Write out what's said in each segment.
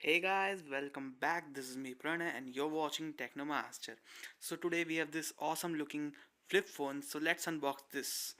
Hey guys, welcome back. This is me Pranay and you're watching Techno Master. So today we have this awesome looking flip phone. So let's unbox this.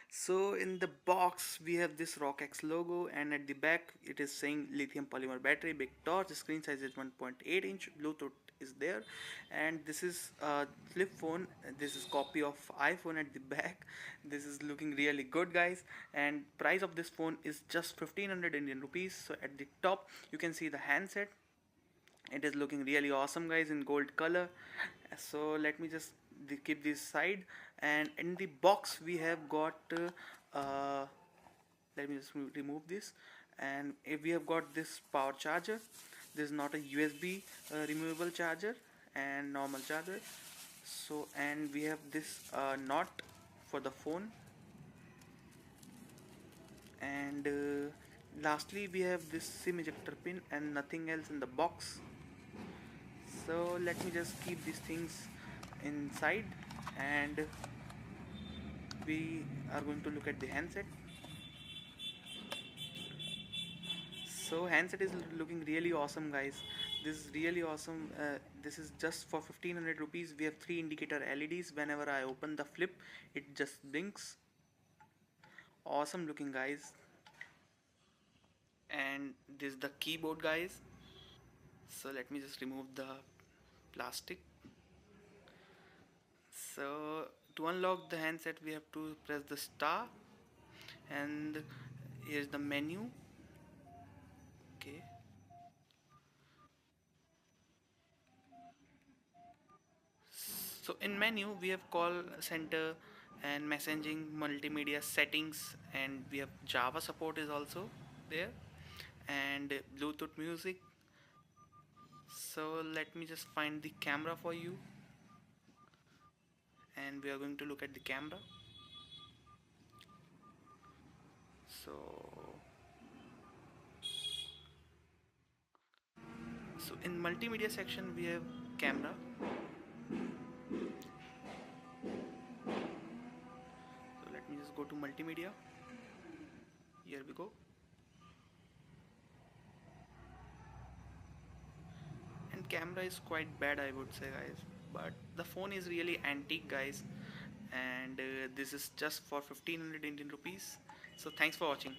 So in the box we have this RockX logo, and at the back it is saying lithium polymer battery, big torch, screen size is 1.8 inch, Bluetooth is there, and this is a flip phone. This is copy of iPhone at the back. This is looking really good guys, and price of this phone is just 1500 Indian rupees. So at the top you can see the handset. It is looking really awesome guys in gold color. So let me just keep this side, and in the box we have got let me just remove this, and if we have got this power charger. This is not a USB removable charger and normal charger. So and we have this knot for the phone, and lastly we have this sim ejector pin and nothing else in the box. So let me just keep these things inside, and we are going to look at the handset. So handset is looking really awesome guys. This is really awesome. This is just for 1500 rupees. We have three indicator LEDs. Whenever I open the flip, it just blinks. Awesome looking guys. And this is the keyboard guys. So let me just remove the plastic. So to unlock the handset we have to press the star, and here's the menu. Okay, so in menu we have call center and messaging, multimedia settings, and we have Java support is also there, and Bluetooth music. So let me just find the camera for you, and we are going to look at the camera. So so in multimedia section we have camera. So let me just go to multimedia. Here we go. And camera is quite bad I would say guys, but the phone is really antique guys, and this is just for 1500 Indian rupees. So thanks for watching.